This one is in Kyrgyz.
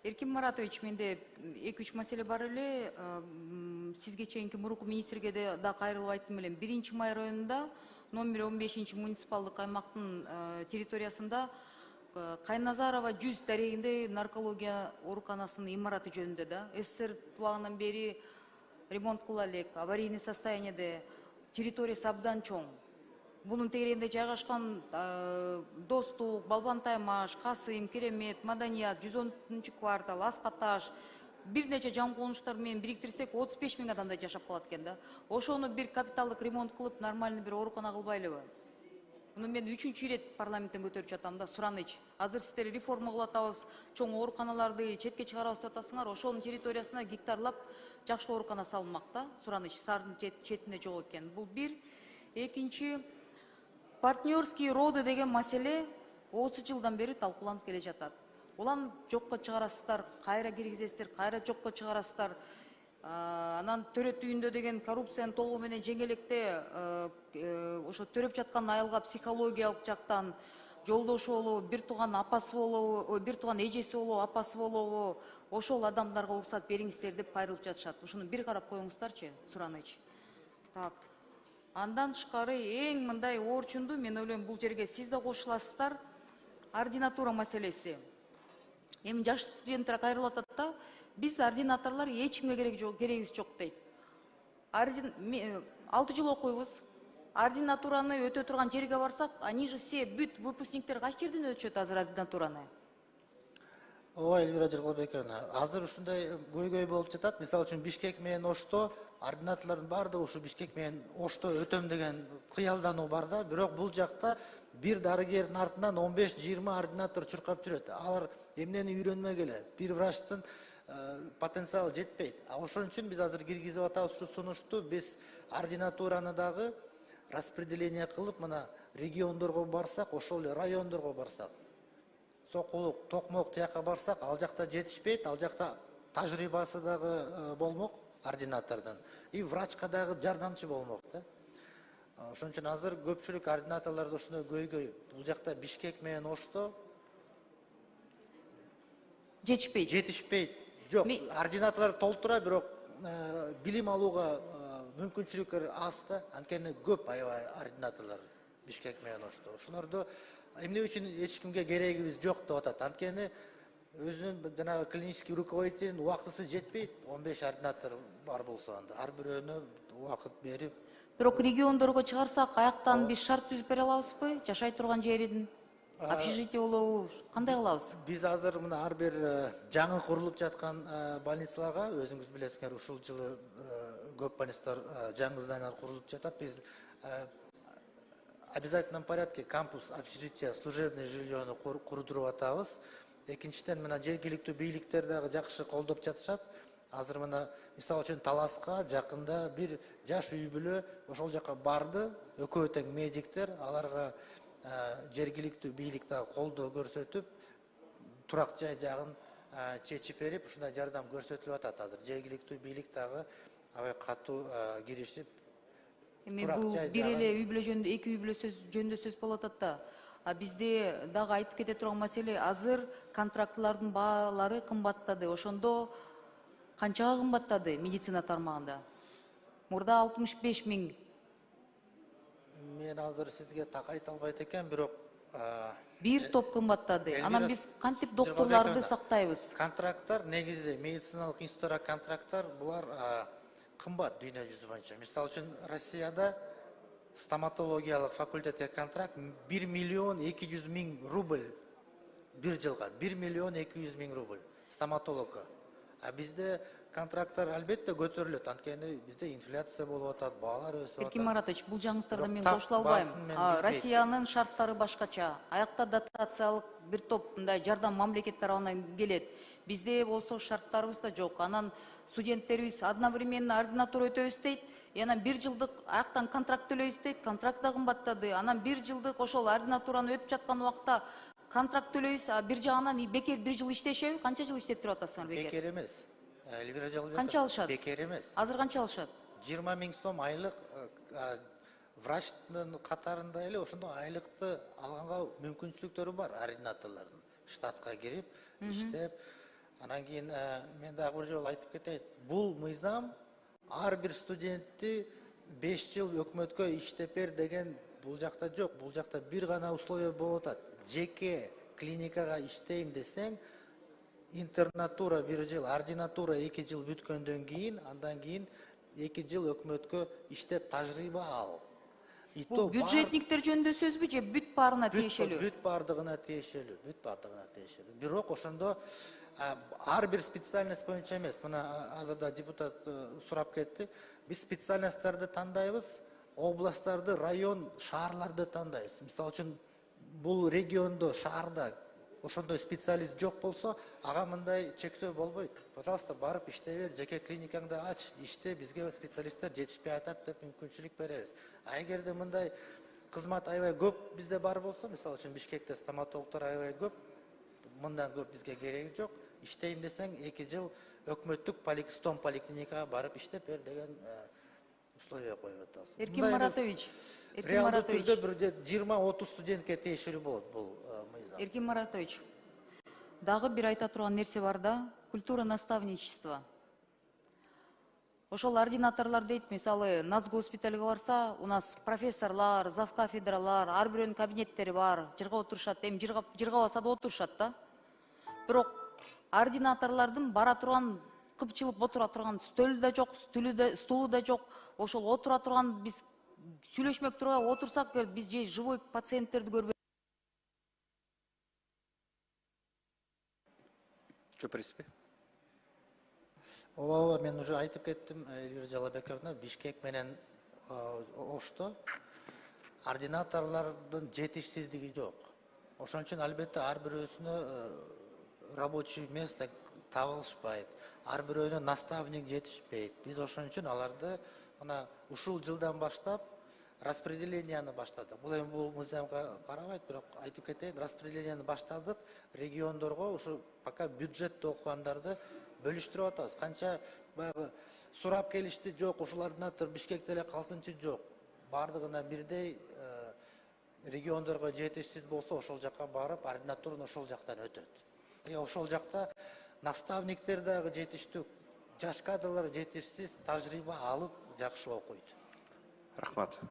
Эркин Маратович, менде 2-3 маселе бар эле. Сизге чейинки мурунку министрге да кайрылып айттым элем. 1-май районунда номер 15 муниципалдык аймактын территориясында Кайназарова 100 дарегинде наркология ооруканасынын имараты жөнүндө да СССР тубагынан бери ремонт кыла элек, аварийный состояниеде, территориясы абдан чоң. Bunun тегерегинде жайгашкан Достук, Балбан-Таймаш, Касым, Керемет, Маданият, 110 квартал, Аскаташ, бир нече жан конуштар менен бириктирсек 35 000 адамдай жашап калат экен да. Ошону бир капиталдык ремонт кылып, нормальный бир оорукана кылбайлыбы? Муну мен 3-чү ирет парламенттен көтөрүп жатам да, Сураныч. Азыр сиздер реформа кылып атабыз, чоң ооруканаларды четке чыгарабыз деп атасыңар, ошонун территориясына гектарлап жакшы оорукана салынмак да, Сураныч, Сардын четинде жок экен. Бул бир. Экинчи, партнерские роды деген маселе 30 жылдан бери талкууланып келе жатат. Улам жокко чыгарасыздар, кайра киргизесиздер, кайра жокко чыгарасыздар. Анан төрөт үйүндө деген коррупцияны толугу менен жеңелекте ошо төрөп жаткан айылга психологиялык жактан жолдошу болобу, бир тууган апасы болобу, бир тууган эжеси болобу, апасы болобу, ошол адамдарга уруксат бериңиздер деп кайрылып жатышат. Ушуну бир карап коюңуздарчы, Сураныч. Так. Андан тышкары эң мындай оорчунду, мен ойлойм, бул жерге сиз да кошуласыздар, ординатура маселеси. Эми жаш студенттер кайрылып атат да, биз ординаторлор эчкимге керегибиз жок дейт. 6 жыл окуйбуз. Ординатураны өтө турган жерге барсак, они же все бүт выпускниктер кайсы жерден өтүшөт азыр ординатураны? Ооба, Эльвира Жыргалбековна, азыр ушундай көйгөй болуп жатат. Мисалы үчүн Бишкек менен Ошто ординаторлордун баардыгы ушу Бишкек менен Ошто өтөм деген кыялдануу бар да, бирок бул жакта бир дарыгердин артынан 15-20 ординатор чуркап жүрөт. Алар эмнени үйрөнмөк эле, бир врачтын потенциалы жетпейт. Ошон үчүн биз азыр киргизип атабыз ушу сунушту. Биз ординатураны дагы распределение кылып, мына региондорго барсак, ошол эле райондорго барсак, Сокулук, Токмок тияка барсак, ал жакта жетишпейт, ал жакта тажрыйбасы дагы болмок ординатордун, и врачка дагы жардамчы болмок да. Ошон үчүн азыр көпчүлүк ординаторлордо ушундай көйгөй, бул жакта Бишкек менен Ошто жетишпейт. Жок, ординаторлор толтура, бирок билим алууга мүмкүнчүлүктөр аз да, анткени көп аябай ординаторлор Бишкек менен Ошто. Ошолордо эмне үчүн эч кимге керегибиз жок деп атат. Анткени өзүнүн жанагы клинический руководителдин убактысы жетпейт. 15 ординатор бар болсо анда ар бирөөнө убакыт берип. Бирок региондорго чыгарсак, аяктан биз шарт түзүп бере алабызбы? Жашай турган жерин общежитие болобу, кандай кылабыз? Биз азыр мына ар бир жаңы курулуп жаткан больницаларга, өзүңүз билесиңер, ушул жылы көп больницалар жаңы зданиялар курулуп жатат. Биз обязательном порядке кампус, общежитие, служебное жильёны курдуруп атабыз. Экинчиден, мына жергиликтүү бийликтер дагы жакшы колдоп жатышат. Азыр мына мисалы үчүн Таласка жакында бир жаш үй бүлө ошол жака барды, экөө тең медиктер, аларга жергиликтүү бийлик дагы колдоо көрсөтүп, турак жай жагын чечип берип, ушундай жардам көрсөтүлүп атат. Азыр жергиликтүү бийлик дагы аябай катуу киришип, Эми бул бир эле үй бүлө жөнүндө, эки үй бүлө жөнүндө сөз болуп атат да. Бизде дагы айтып кете турган маселе, азыр контрактлардын баалары кымбаттады. Ошондо канчага кымбаттады медицина тармагында? Мурда 65 000. Мен азыр сизге так айта албайт экенмин, бирок бир топ кымбаттады. Анан биз кантип доктурларды сактайбыз? Контракттар негизи медициналык институттарга контракттар булар кымбат дүйнө жүзү боюнча. Мисалы үчүн Россияда стоматологиялык факультетке контракт 1 200 000 рубль бир жылга. 1 200 000 рубль стоматологко. А бизде контракттар албетте көтөрүлөт, анткени бизде инфляция болуп атат, баалар өсүп атат. Эркин Маратович, бул жаңылыктарда мен кошула албайм. Россиянын шарттары башкача. Аякта дотациялык бир топ мындай жардам мамлекет тарабынан келет. Бизде болсо шарттарыбыз да жок. Анан студенттерибиз одновременно ординатура өтөбүз дейт. Анан бир жылдык аяктан контракт төлөйбүз дейт. Контракт да кымбаттады. Анан бир жылдык ошол ординатураны өтүп жаткан убакта контракт төлөйбүз, а бир жагынан бекер бир жыл иштешеби? Канча жыл иштеттирип атасыңар бекер? Бекер эмес. Эльвира Жагылбекова. Канча алышат? Бекер эмес. Азыр канча алышат? 20 000 сом айлык врачтын катарында эле ошондо айлыкты алганга мүмкүнчүлүктөрү бар ординаторлордун. Штатка кирип, иштеп, Анан кийин мен дагы бир жолу айтып кетейин. Бул мыйзам ар бир студентти 5 жыл өкмөткө иштеп бер деген бул жакта жок. Бул жакта бир гана условие болуп атат. Жеке клиникага иштейм десең, интернатура 1 жыл, ординатура 2 жыл бүткөндөн кийин, андан кийин 2 жыл өкмөткө иштеп тажрыйба ал. Бул бюджетниктер жөнүндө сөзбү же бүт баарына тиешелүү? Бүт бардыгына тиешелүү, бүт бардыгына тиешелүү. Бирок ошондо ар бир специальность боюнча эмес. Мына азырда депутат сурап кетти. Биз специальностьтарды тандайбыз, областтарды, район, шаарларды тандайбыз. Мисалы үчүн бул региондо, шаарда ошондой специалист жок болсо, ага мындай чектөө болбойт. Пожалуйста, барып иштей бер, жеке клиникаңды ач, иште, бизге специалисттер жетишпей атат деп мүмкүнчүлүк беребиз. А эгерде мындай кызмат аябай көп бизде бар болсо, мисалы үчүн Бишкекте стоматологдор аябай көп, мындан көп бизге кереги жок. Иштейм десең 2 жыл өкмөттүк стом поликлиникага барып иштеп бер деген условия коюп атабыз. Эркин Маратович, реалдуу түрдө бир 20-30 студентке тиешелүү болот бул мыйзам. Эркин Маратович, дагы бир айта турган нерсе бар да, культура наставничества. Ошол ординаторлор дейт, мисалы, Нацгоспитальга барса, у нас профессорлар, завкафедралар, ар бирөөнүн кабинеттери бар, жыргап отурушат, эми жыргабаса да отурушат да. Бирок ординаторлордун бара турган, кыпчылып отура турган стөлү да жок, стулу да жок. Ошол отура турган, биз сүйлөшмөк турган отурсак, биз же живой пациенттерди көрбөйбүз. Чөпөрүспү? Ооба, мен уже айтып кеттим, Эльвира Жалабековна, Бишкек менен Ошто ординаторлордун жетишсиздиги жок. Ошон үчүн албетте ар бирөөсүнө рабочий место табылышпайт, ар бирөөнө наставник жетишпейт. Биз ошон үчүн аларды мына ушул жылдан баштап распределенияны баштадык. Бул эми бул мыйзамга карабайт, бирок айтып кетейин, распределенияны баштадык. Региондорго ушу пока бюджетте окугандарды бөлүштүрүп атабыз. Канча баягы сурап келишти, жок, ушул ординатор Бишкекте эле калсынчы, жок. Бардыгына бирдей региондорго жетишсиз болсо, ошол жакка барып, ординатураны ошол жактан өтөт. Ошол жакта наставниктер дагы жетиштүү, жаш кадрлар жетишсиз, тажрыйба алып, жакшы окуйт. Рахмат.